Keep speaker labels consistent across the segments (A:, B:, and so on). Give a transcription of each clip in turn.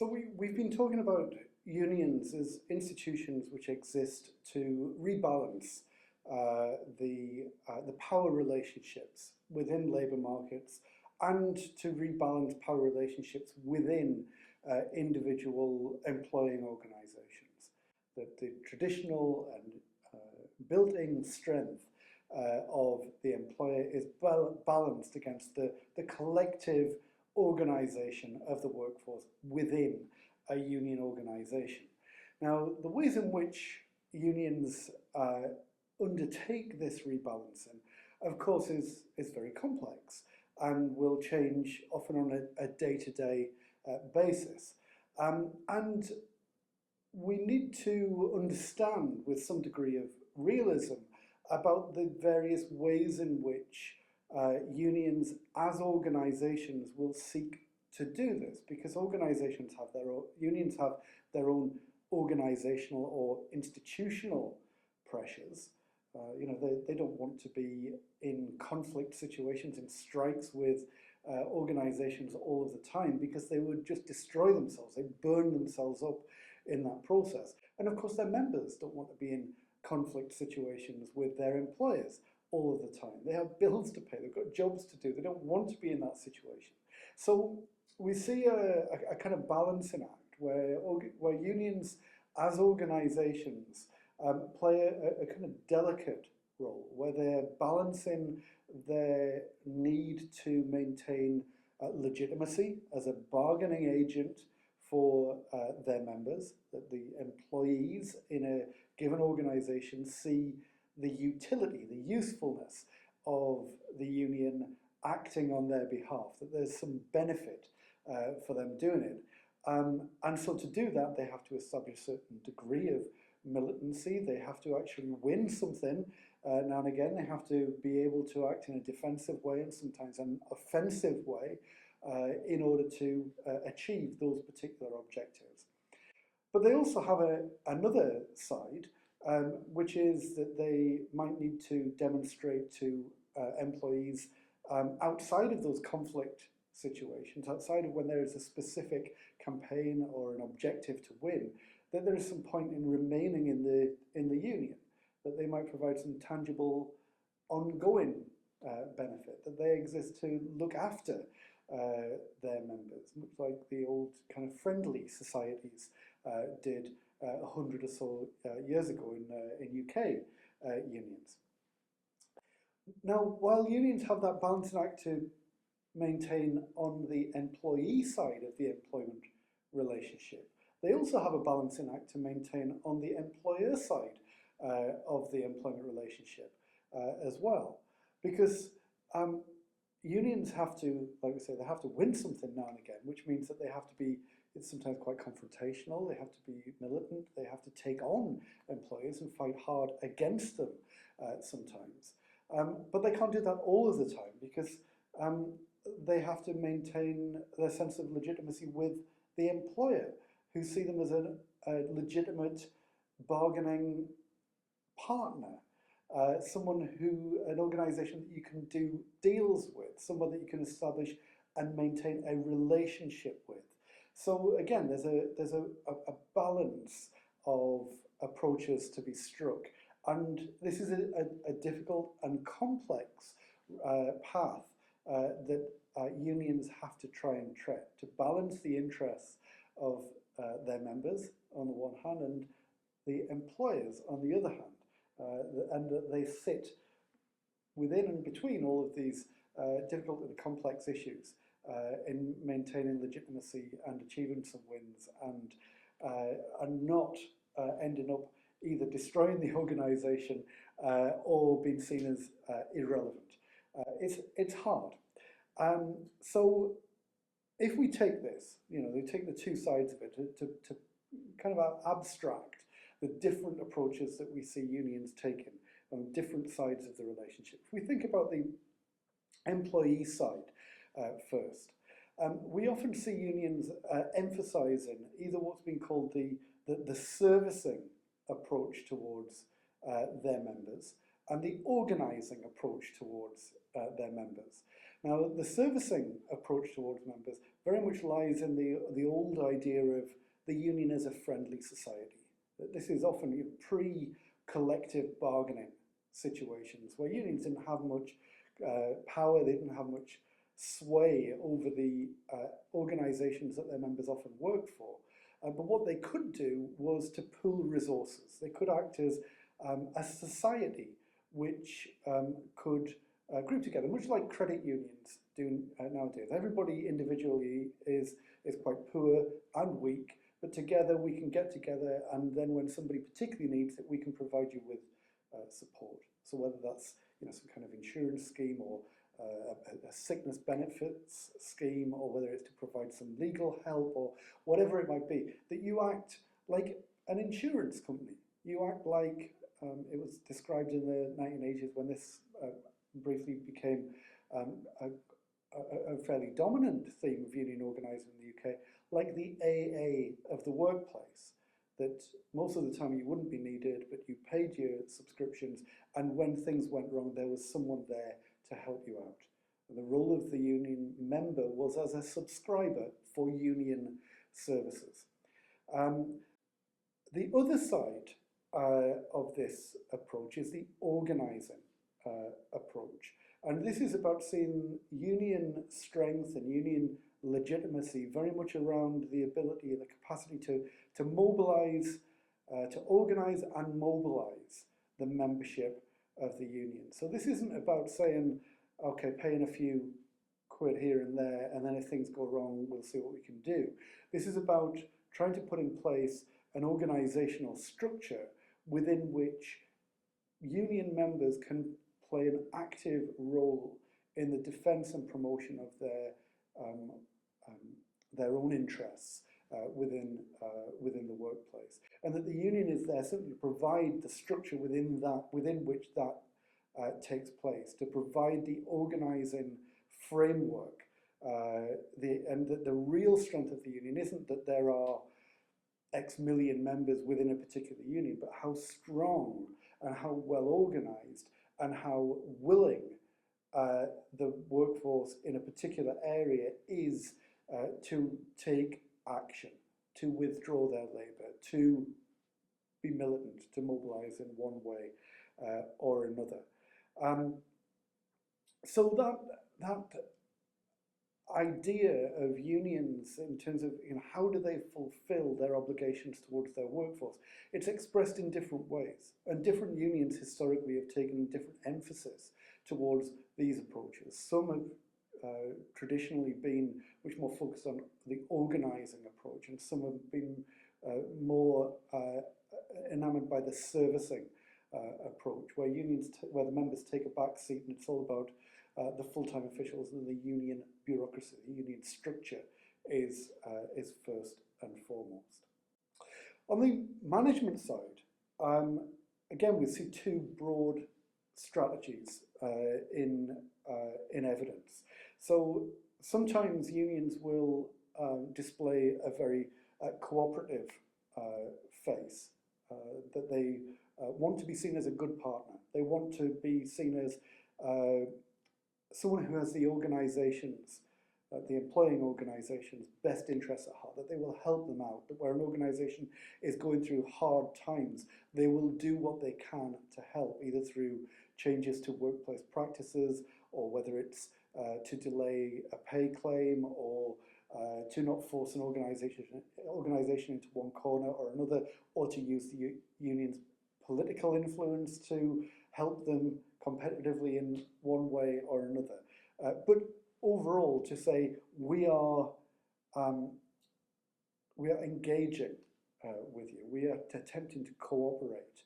A: So we've been talking about unions as institutions which exist to rebalance the power relationships within labour markets and to rebalance power relationships within individual employing organisations. That the traditional and built-in strength of the employer is balanced against the collective organisation of the workforce within a union organisation. Now, the ways in which unions undertake this rebalancing, of course, is very complex and will change often on a day-to-day basis. And we need to understand with some degree of realism about the various ways in which unions as organisations will seek to do this, because organisations have unions have their own organisational or institutional pressures. They don't want to be in conflict situations, in strikes with organisations all of the time, because they would just destroy themselves. They'd burn themselves up in that process. And of course, their members don't want to be in conflict situations with their employers all of the time. They have bills to pay, they've got jobs to do, they don't want to be in that situation. So we see a kind of balancing act where unions as organisations play a kind of delicate role, where they're balancing their need to maintain legitimacy as a bargaining agent for their members, that the employees in a given organisation see the utility, the usefulness of the union acting on their behalf, that there's some benefit for them doing it. And so to do that, they have to establish a certain degree of militancy. They have to actually win something now and again. They have to be able to act in a defensive way and sometimes an offensive way in order to achieve those particular objectives. But they also have another side, which is that they might need to demonstrate to employees outside of those conflict situations, outside of when there is a specific campaign or an objective to win, that there is some point in remaining in the union, that they might provide some tangible ongoing benefit, that they exist to look after their members, much like the old kind of friendly societies did 100 or so years ago in UK unions. Now, while unions have that balancing act to maintain on the employee side of the employment relationship, they also have a balancing act to maintain on the employer side of the employment relationship as well. Because unions have to, like we say, they have to win something now and again, which means that they have to be, it's sometimes quite confrontational, they have to be militant, they have to take on employers and fight hard against them sometimes. But they can't do that all of the time, because they have to maintain their sense of legitimacy with the employer, who see them as a legitimate bargaining partner, an organisation that you can do deals with, someone that you can establish and maintain a relationship with. So again, there's a balance of approaches to be struck, and this is a difficult and complex path that unions have to try and tread, to balance the interests of their members on the one hand and the employers on the other hand, and that they sit within and between all of these difficult and complex issues in maintaining legitimacy and achieving some wins and not ending up either destroying the organisation or being seen as irrelevant. It's hard. So if we take this, we take the two sides of it to kind of abstract the different approaches that we see unions taking on different sides of the relationship. If we think about the employee side first, we often see unions emphasising either what's been called the servicing approach towards their members and the organising approach towards their members. Now, the servicing approach towards members very much lies in the old idea of the union as a friendly society. That this is often pre-collective bargaining situations where unions didn't have much power, they didn't have much sway over the organisations that their members often worked for. But what they could do was to pool resources. They could act as a society which could group together, much like credit unions do nowadays. Everybody individually is quite poor and weak, but together we can get together, and then when somebody particularly needs it, we can provide you with support. So whether that's some kind of insurance scheme or a sickness benefits scheme, or whether it's to provide some legal help or whatever it might be, that you act like an insurance company. You act like, it was described in the 1980s when this briefly became a fairly dominant theme of union organising in the UK, like the AA of the workplace, that most of the time you wouldn't be needed, but you paid your subscriptions, and when things went wrong, there was someone there to help you out. And the role of the union member was as a subscriber for union services. The other side of this approach is the organising approach. And this is about seeing union strength and union legitimacy very much around the ability and the capacity to mobilise, to organise and mobilise the membership of the union. So this isn't about saying, okay, paying a few quid here and there, and then if things go wrong, we'll see what we can do. This is about trying to put in place an organisational structure within which union members can play an active role in the defence and promotion of their own interests within the workplace, and that the union is there simply to provide the structure within which that takes place, to provide the organising framework, and that the real strength of the union isn't that there are X million members within a particular union, but how strong and how well organised and how willing the workforce in a particular area is to take action, to withdraw their labour, to be militant, to mobilise in one way or another. So that idea of unions in terms of how do they fulfil their obligations towards their workforce, it's expressed in different ways, and different unions historically have taken different emphasis towards these approaches. Some have traditionally been much more focused on the organising approach, and some have been more enamoured by the servicing approach, where where the members take a back seat, and it's all about the full-time officials, and the union bureaucracy, the union structure is first and foremost. On the management side, again, we see two broad strategies in evidence. So sometimes unions will display a very cooperative face, that they want to be seen as a good partner. They want to be seen as someone who has the organisation's, the employing organisation's best interests at heart, that they will help them out, that where an organisation is going through hard times, they will do what they can to help, either through changes to workplace practices, or whether it's to delay a pay claim, or to not force an organisation into one corner or another, or to use the union's political influence to help them competitively in one way or another. But overall, to say we are engaging with you, we are attempting to cooperate.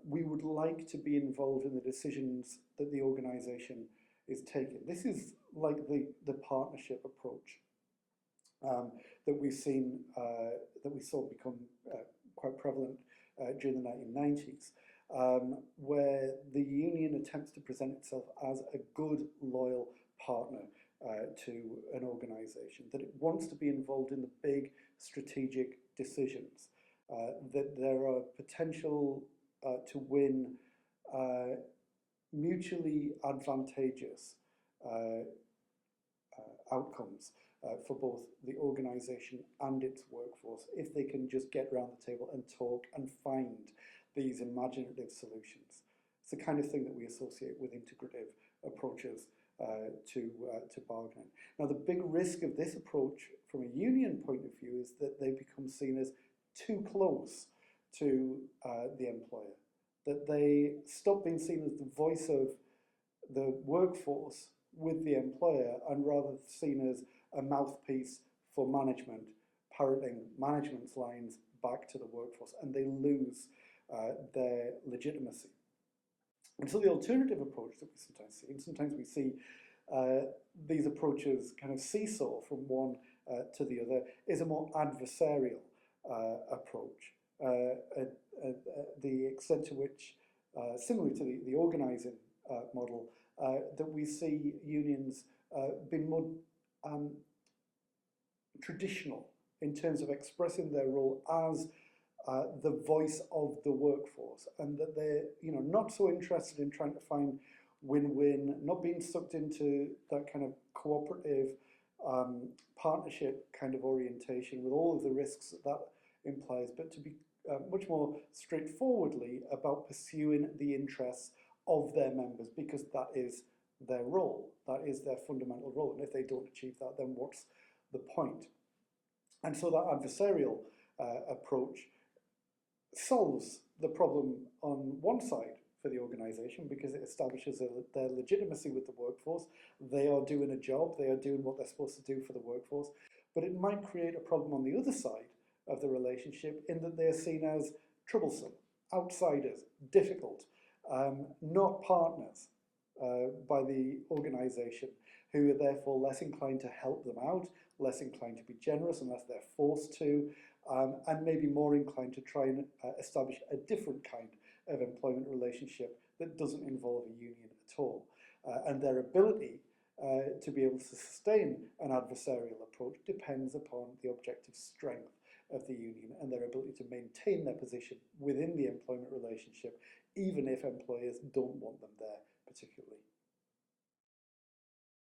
A: We would like to be involved in the decisions that the organisation is taking. This is like the partnership approach that we've seen, that we saw become quite prevalent during the 1990s. Where the union attempts to present itself as a good, loyal partner to an organisation, that it wants to be involved in the big strategic decisions, that there are potential to win mutually advantageous outcomes for both the organisation and its workforce if they can just get around the table and talk and find these imaginative solutions. It's the kind of thing that we associate with integrative approaches to bargaining. Now, the big risk of this approach from a union point of view is that they become seen as too close to the employer, that they stop being seen as the voice of the workforce with the employer and rather seen as a mouthpiece for management, parroting management's lines back to the workforce, and they lose their legitimacy. And so the alternative approach that we sometimes see, and sometimes we see these approaches kind of seesaw from one to the other, is a more adversarial approach. The extent to which, similar to the organising model, that we see unions being more traditional in terms of expressing their role as the voice of the workforce, and that they're not so interested in trying to find win-win, not being sucked into that kind of cooperative partnership kind of orientation with all of the risks that that implies, but to be much more straightforwardly about pursuing the interests of their members, because that is their role, that is their fundamental role, and if they don't achieve that, then what's the point? And so that adversarial approach solves the problem on one side for the organisation, because it establishes their legitimacy with the workforce. They are doing a job, they are doing what they're supposed to do for the workforce, but it might create a problem on the other side of the relationship in that they're seen as troublesome, outsiders, difficult, not partners by the organisation, who are therefore less inclined to help them out, less inclined to be generous unless they're forced to, and maybe more inclined to try and establish a different kind of employment relationship that doesn't involve a union at all. And their ability to be able to sustain an adversarial approach depends upon the objective strength of the union and their ability to maintain their position within the employment relationship, even if employers don't want them there particularly.